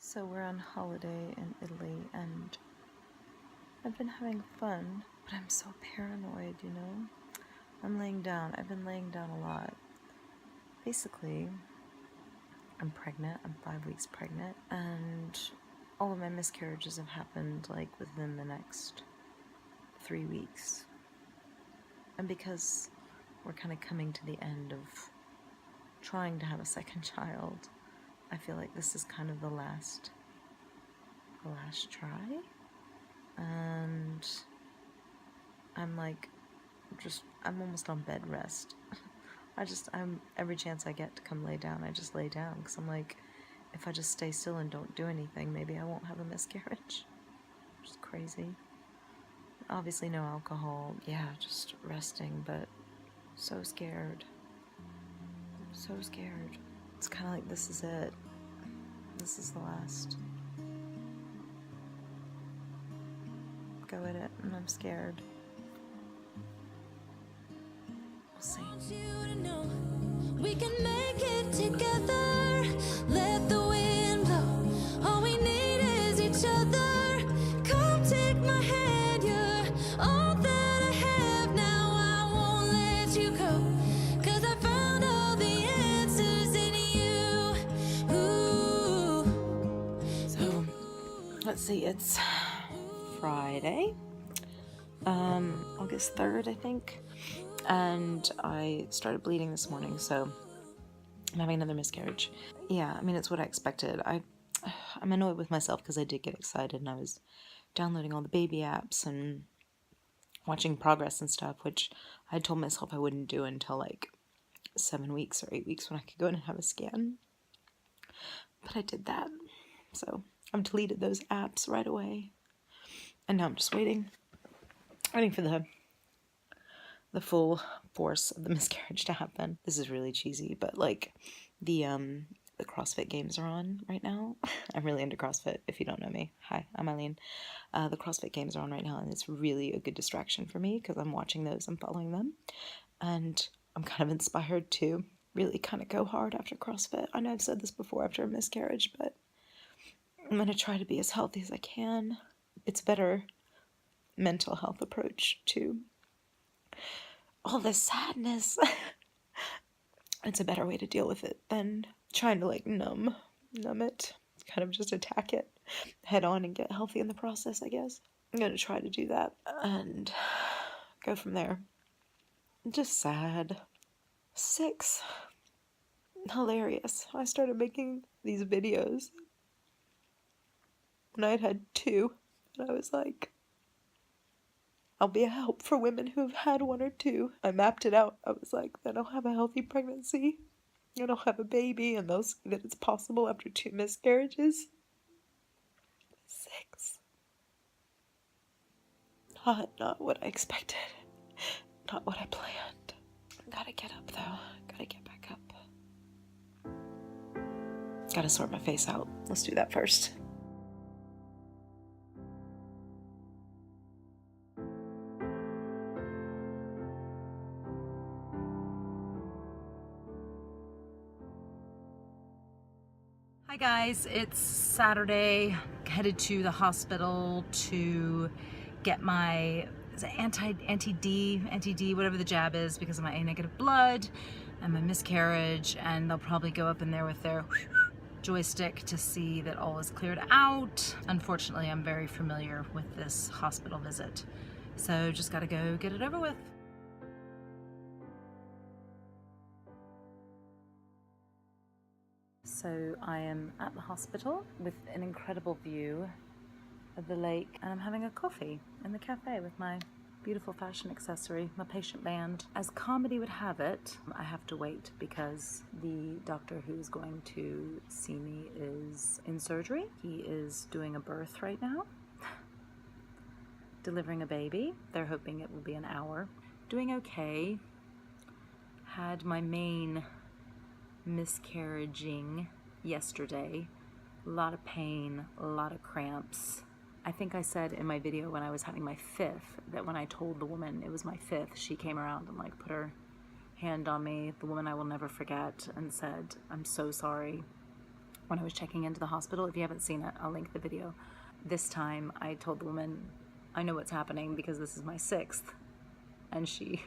So we're on holiday in Italy and I've been having fun, but I'm so paranoid, you know? I'm laying down. I've been laying down a lot. Basically, I'm pregnant. I'm 5 weeks pregnant, and all of my miscarriages have happened like within the next 3 weeks. And because we're kind of coming to the end of trying to have a second child, I feel like this is kind of the last try. And I'm like, I'm almost on bed rest. I'm every chance I get to come lay down, I just lay down, because I'm like, if I just stay still and don't do anything, maybe I won't have a miscarriage. Which is crazy. Obviously no alcohol, yeah, just resting, but so scared. So scared. It's kind of like, this is it. This is the last. Go at it, and I'm scared. We'll see. We can make it together. Let the wind blow. All we need is each other. Come take my hand. You're all that I have now. I won't let you go. 'Cause I found all the answers in you. Ooh. So, let's see, it's Friday, August 3rd, I think, and I started bleeding this morning, so I'm having another miscarriage. Yeah, I mean, it's what I expected. I'm annoyed with myself because I did get excited, and I was downloading all the baby apps and watching progress and stuff, which I told myself I wouldn't do until like 7 weeks or 8 weeks when I could go in and have a scan. But I did that, so I've deleted those apps right away. And now I'm just waiting for the full force of the miscarriage to happen. This is really cheesy, but like the CrossFit games are on right now. I'm really into CrossFit, if you don't know me. Hi, I'm Eileen. The CrossFit games are on right now, and it's really a good distraction for me because I'm watching those, I'm following them, and I'm kind of inspired to really kind of go hard after CrossFit. I know I've said this before after a miscarriage, but I'm going to try to be as healthy as I can. It's a better mental health approach to all this sadness. It's a better way to deal with it than trying to like numb it. Kind of just attack it head on and get healthy in the process, I guess. I'm gonna try to do that and go from there. Just sad. 6. Hilarious. I started making these videos when I had 2, and I was like, I'll be a help for women who've had 1 or 2. I mapped it out. I was like, then I'll have a healthy pregnancy, and I'll have a baby, and they'll see that it's possible after 2 miscarriages. 6. Not what I expected. Not what I planned. Gotta get up, though. Gotta get back up. Gotta sort my face out. Let's do that first. Hi guys, it's Saturday. Headed to the hospital to get my anti-D, whatever the jab is, because of my A negative blood and my miscarriage, and they'll probably go up in there with their joystick to see that all is cleared out. Unfortunately, I'm very familiar with this hospital visit, so just gotta go get it over with. So I am at the hospital with an incredible view of the lake, and I'm having a coffee in the cafe with my beautiful fashion accessory, my patient band. As comedy would have it, I have to wait because the doctor who's going to see me is in surgery. He is doing a birth right now, delivering a baby. They're hoping it will be an hour. Doing okay. Had my main miscarriaging yesterday. A lot of pain, a lot of cramps. I think I said in my video when I was having my 5th that when I told the woman it was my 5th, she came around and like put her hand on me, the woman I will never forget, and said, "I'm so sorry. when I was checking into the hospital. If you haven't seen it, I'll link the video. This time I told the woman, I know what's happening because this is my 6th. And she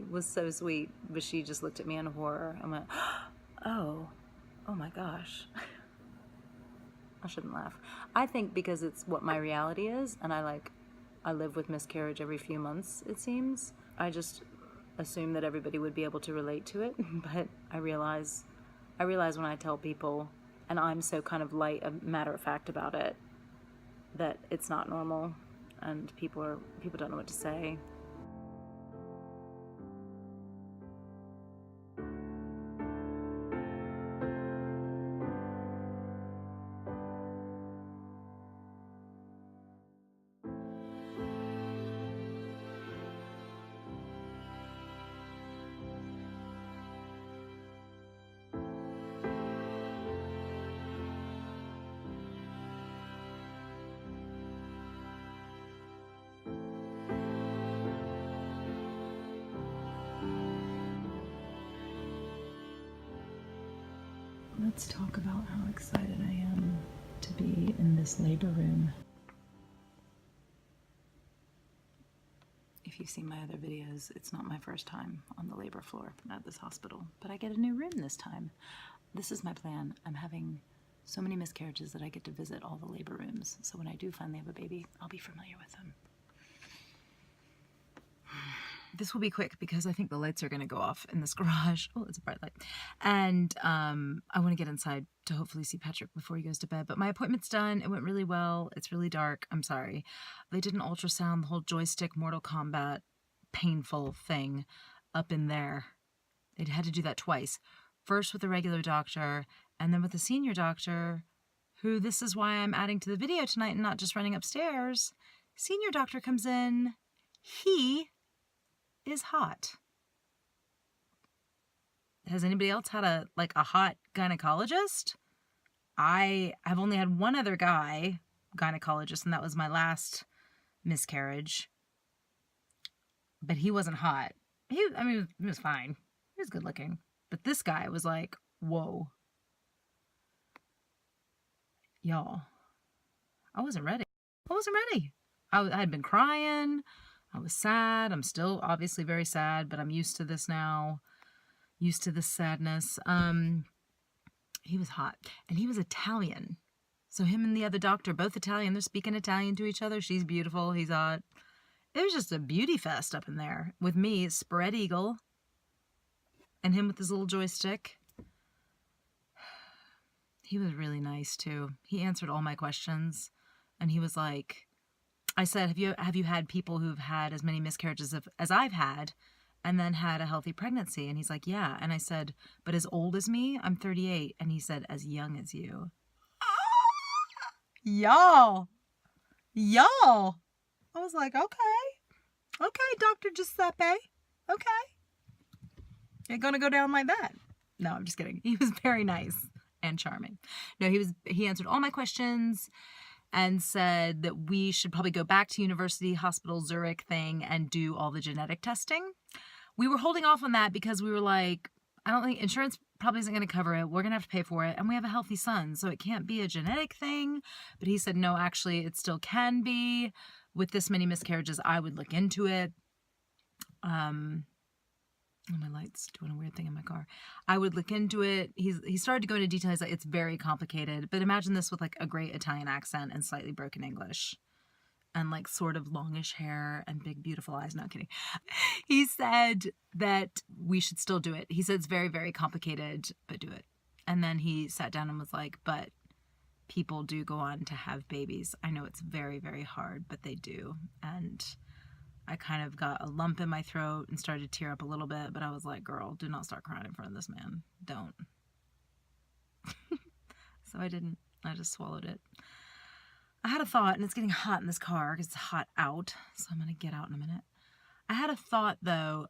was so sweet, but she just looked at me in horror. I went, oh my gosh. I shouldn't laugh. I think because it's what my reality is, and I live with miscarriage every few months, it seems. I just assume that everybody would be able to relate to it, but I realize when I tell people, and I'm so kind of light, a matter of fact about it, that it's not normal, and people don't know what to say. Let's talk about how excited I am to be in this labor room. If you've seen my other videos, it's not my first time on the labor floor at this hospital, but I get a new room this time. This is my plan. I'm having so many miscarriages that I get to visit all the labor rooms. So when I do finally have a baby, I'll be familiar with them. This will be quick because I think the lights are going to go off in this garage. Oh, it's a bright light. And I want to get inside to hopefully see Patrick before he goes to bed. But my appointment's done. It went really well. It's really dark. I'm sorry. They did an ultrasound, the whole joystick Mortal Kombat painful thing up in there. They had to do that twice. First with a regular doctor and then with a senior doctor who, this is why I'm adding to the video tonight and not just running upstairs. Senior doctor comes in. He is hot. Has anybody else had a hot gynecologist? I have only had one other gynecologist, and that was my last miscarriage. But he wasn't hot. He was fine. He was good looking. But this guy was like, whoa. Y'all, I wasn't ready. I had been crying. I was sad. I'm still obviously very sad, but I'm used to this now. Used to this sadness. He was hot. And he was Italian. So him and the other doctor, both Italian, they're speaking Italian to each other. She's beautiful. He's hot. It was just a beauty fest up in there. With me, spread eagle. And him with his little joystick. He was really nice, too. He answered all my questions. And he was like, I said, have you had people who've had as many miscarriages as I've had and then had a healthy pregnancy? And he's like, yeah. And I said, but as old as me? I'm 38. And he said, as young as you. Y'all. I was like, okay, Dr. Giuseppe. Okay. You're going to go down like that. No, I'm just kidding. He was very nice and charming. No, he answered all my questions and said that we should probably go back to University Hospital Zurich thing and do all the genetic testing. We were holding off on that because we were like, I don't think insurance probably isn't going to cover it. We're going to have to pay for it. And we have a healthy son, so it can't be a genetic thing. But he said, no, actually, it still can be. With this many miscarriages, I would look into it. Oh, my light's doing a weird thing in my car. I would look into it. He started to go into detail. He's like, it's very complicated. But imagine this with like a great Italian accent and slightly broken English. And like sort of longish hair and big, beautiful eyes. Not kidding. He said that we should still do it. He said it's very, very complicated, but do it. And then he sat down and was like, but people do go on to have babies. I know it's very, very hard, but they do. And I kind of got a lump in my throat and started to tear up a little bit, but I was like, girl, do not start crying in front of this man. Don't. So I didn't. I just swallowed it. I had a thought, and it's getting hot in this car because it's hot out, so I'm going to get out in a minute. I had a thought, though,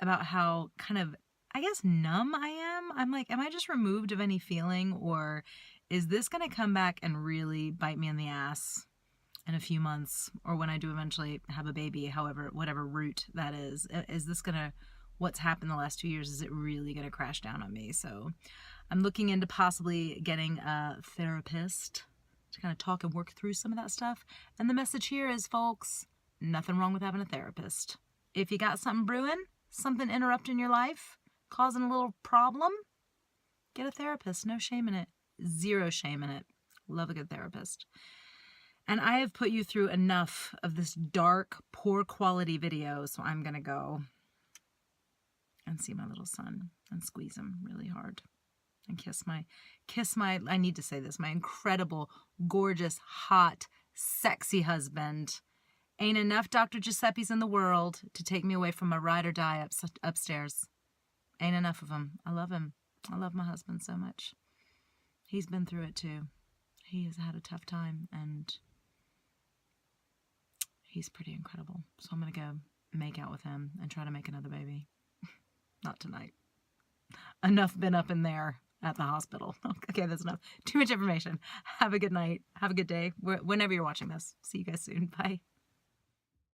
about how kind of, I guess, numb I am. I'm like, am I just removed of any feeling, or is this going to come back and really bite me in the ass in a few months, or when I do eventually have a baby, whatever route that is this going to, what's happened the last 2 years, is it really going to crash down on me? So I'm looking into possibly getting a therapist to kind of talk and work through some of that stuff. And the message here is, folks, nothing wrong with having a therapist. If you got something brewing, something interrupting your life, causing a little problem, get a therapist. No shame in it. Zero shame in it. Love a good therapist. And I have put you through enough of this dark, poor quality video, so I'm going to go and see my little son and squeeze him really hard and kiss my, I need to say this, my incredible, gorgeous, hot, sexy husband. Ain't enough Dr. Giuseppe's in the world to take me away from my ride or die upstairs. Ain't enough of them. I love him. I love my husband so much. He's been through it too. He has had a tough time, and he's pretty incredible. So I'm going to go make out with him and try to make another baby. Not tonight. Enough been up in there at the hospital. Okay, that's enough. Too much information. Have a good night. Have a good day. Whenever you're watching this. See you guys soon. Bye.